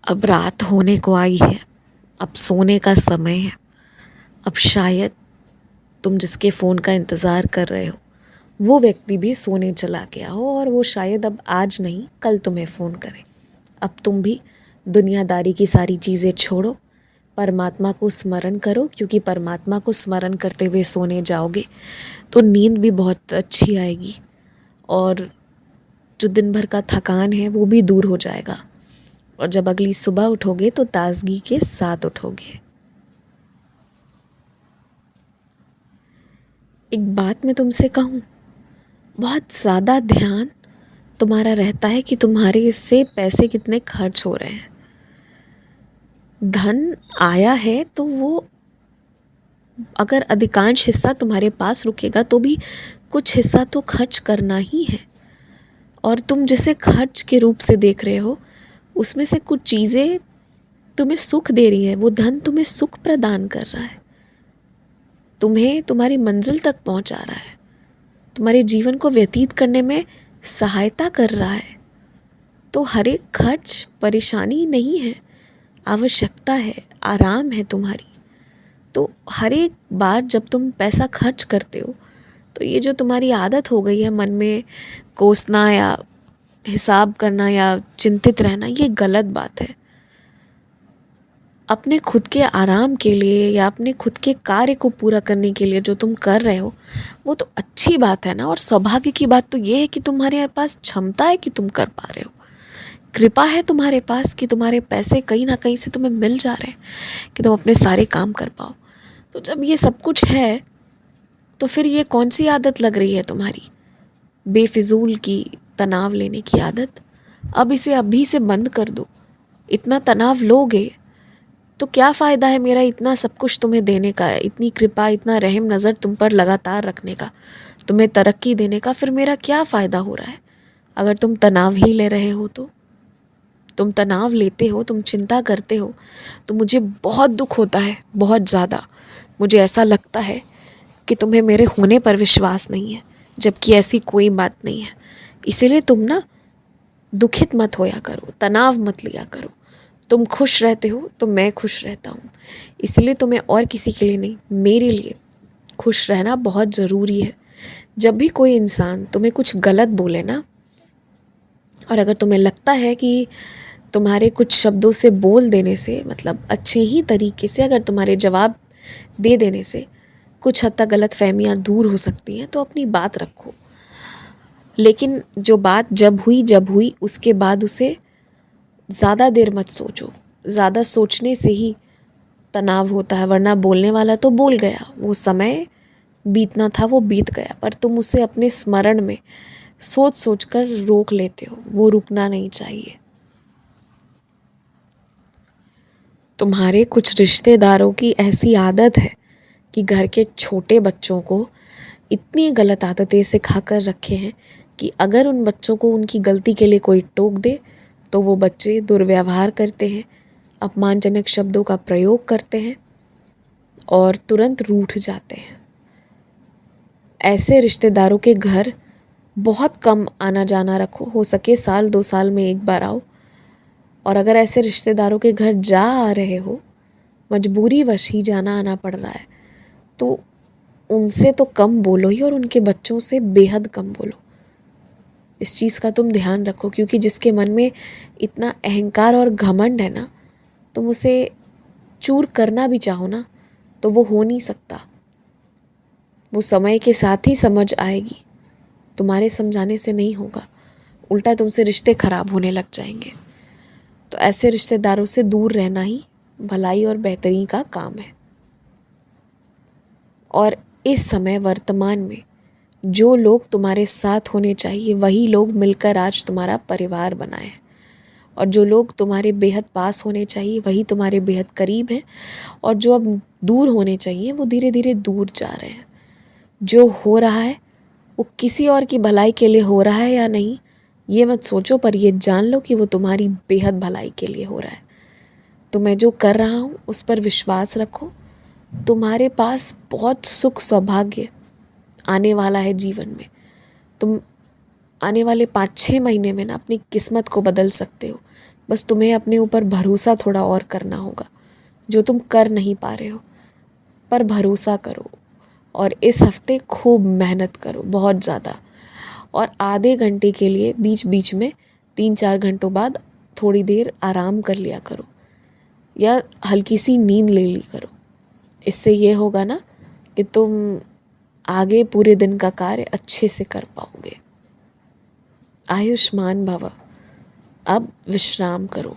अब रात होने को आई है, अब सोने का समय है। अब शायद तुम जिसके फ़ोन का इंतज़ार कर रहे हो वो व्यक्ति भी सोने चला गया हो और वो शायद अब आज नहीं कल तुम्हें फ़ोन करे। अब तुम भी दुनियादारी की सारी चीज़ें छोड़ो, परमात्मा को स्मरण करो, क्योंकि परमात्मा को स्मरण करते हुए सोने जाओगे तो नींद भी बहुत अच्छी आएगी और जो दिन भर का थकान है वो भी दूर हो जाएगा। और जब अगली सुबह उठोगे तो ताजगी के साथ उठोगे। एक बात मैं तुमसे कहूँ, बहुत ज़्यादा ध्यान तुम्हारा रहता है कि तुम्हारे इससे पैसे कितने खर्च हो रहे हैं। धन आया है तो वो अगर अधिकांश हिस्सा तुम्हारे पास रुकेगा तो भी कुछ हिस्सा तो खर्च करना ही है। और तुम जिसे खर्च के रूप से देख रहे हो उसमें से कुछ चीज़ें तुम्हें सुख दे रही है। वो धन तुम्हें सुख प्रदान कर रहा है, तुम्हें तुम्हारी मंजिल तक पहुंचा रहा है, तुम्हारे जीवन को व्यतीत करने में सहायता कर रहा है। तो हर एक खर्च परेशानी नहीं है, आवश्यकता है, आराम है तुम्हारी। तो हर एक बार जब तुम पैसा खर्च करते हो तो ये जो तुम्हारी आदत हो गई है मन में कोसना या हिसाब करना या चिंतित रहना, ये गलत बात है। अपने खुद के आराम के लिए या अपने खुद के कार्य को पूरा करने के लिए जो तुम कर रहे हो वो तो अच्छी बात है ना। और सौभाग्य की बात तो ये है कि तुम्हारे पास क्षमता है कि तुम कर पा रहे हो, कृपा है तुम्हारे पास कि तुम्हारे पैसे कहीं ना कहीं से तुम्हें मिल जा रहे हैं कि तुम अपने सारे काम कर पाओ। तो जब ये सब कुछ है तो फिर ये कौन सी आदत लग रही है तुम्हारी, बेफिजूल की तनाव लेने की आदत? अब इसे अभी से बंद कर दो। इतना तनाव लोगे तो क्या फ़ायदा है मेरा इतना सब कुछ तुम्हें देने का, इतनी कृपा, इतना रहम नज़र तुम पर लगातार रखने का, तुम्हें तरक्की देने का, फिर मेरा क्या फ़ायदा हो रहा है अगर तुम तनाव ही ले रहे हो? तो तुम तनाव लेते हो, तुम चिंता करते हो तो मुझे बहुत दुख होता है, बहुत ज़्यादा। मुझे ऐसा लगता है कि तुम्हें मेरे होने पर विश्वास नहीं है, जबकि ऐसी कोई बात नहीं है। इसीलिए तुम ना दुखित मत होया करो, तनाव मत लिया करो। तुम खुश रहते हो तो मैं खुश रहता हूँ, इसलिए तुम्हें और किसी के लिए नहीं, मेरे लिए खुश रहना बहुत ज़रूरी है। जब भी कोई इंसान तुम्हें कुछ गलत बोले ना, और अगर तुम्हें लगता है कि तुम्हारे कुछ शब्दों से बोल देने से, मतलब अच्छे ही तरीके से अगर तुम्हारे जवाब दे देने से कुछ हद तक गलत फहमियाँ दूर हो सकती हैं, तो अपनी बात रखो। लेकिन जो बात जब हुई उसके बाद उसे ज़्यादा देर मत सोचो। ज़्यादा सोचने से ही तनाव होता है, वरना बोलने वाला तो बोल गया, वो समय बीतना था वो बीत गया, पर तुम उसे अपने स्मरण में सोच सोच कर रोक लेते हो। वो रुकना नहीं चाहिए। तुम्हारे कुछ रिश्तेदारों की ऐसी आदत है कि घर के छोटे बच्चों को इतनी गलत आदतें सिखा कर रखे हैं कि अगर उन बच्चों को उनकी गलती के लिए कोई टोक दे तो वो बच्चे दुर्व्यवहार करते हैं, अपमानजनक शब्दों का प्रयोग करते हैं और तुरंत रूठ जाते हैं। ऐसे रिश्तेदारों के घर बहुत कम आना जाना रखो, हो सके साल 2 साल में एक बार आओ। और अगर ऐसे रिश्तेदारों के घर जा आ रहे हो, मजबूरी वश ही जाना आना पड़ रहा है, तो उनसे तो कम बोलो ही और उनके बच्चों से बेहद कम बोलो। इस चीज़ का तुम ध्यान रखो, क्योंकि जिसके मन में इतना अहंकार और घमंड है ना, तुम उसे चूर करना भी चाहो ना तो वो हो नहीं सकता। वो समय के साथ ही समझ आएगी, तुम्हारे समझाने से नहीं होगा। उल्टा तुमसे रिश्ते खराब होने लग जाएंगे। तो ऐसे रिश्तेदारों से दूर रहना ही भलाई और बेहतरी का काम है। और इस समय वर्तमान में जो लोग तुम्हारे साथ होने चाहिए वही लोग मिलकर आज तुम्हारा परिवार बनाए हैं, और जो लोग तुम्हारे बेहद पास होने चाहिए वही तुम्हारे बेहद करीब हैं, और जो अब दूर होने चाहिए वो धीरे धीरे दूर जा रहे हैं। जो हो रहा है वो किसी और की भलाई के लिए हो रहा है या नहीं ये मत सोचो, पर ये जान लो कि वो तुम्हारी बेहद भलाई के लिए हो रहा है। तो मैं जो कर रहा हूँ उस पर विश्वास रखो। तुम्हारे पास बहुत सुख सौभाग्य आने वाला है जीवन में। तुम आने वाले 5-6 महीने में ना अपनी किस्मत को बदल सकते हो, बस तुम्हें अपने ऊपर भरोसा थोड़ा और करना होगा, जो तुम कर नहीं पा रहे हो, पर भरोसा करो। और इस हफ्ते खूब मेहनत करो, बहुत ज़्यादा। और आधे घंटे के लिए बीच बीच में 3-4 घंटों बाद थोड़ी देर आराम कर लिया करो, या हल्की सी नींद ले ली करो। इससे ये होगा ना कि तुम आगे पूरे दिन का कार्य अच्छे से कर पाओगे। आयुष्मान भव। अब विश्राम करो।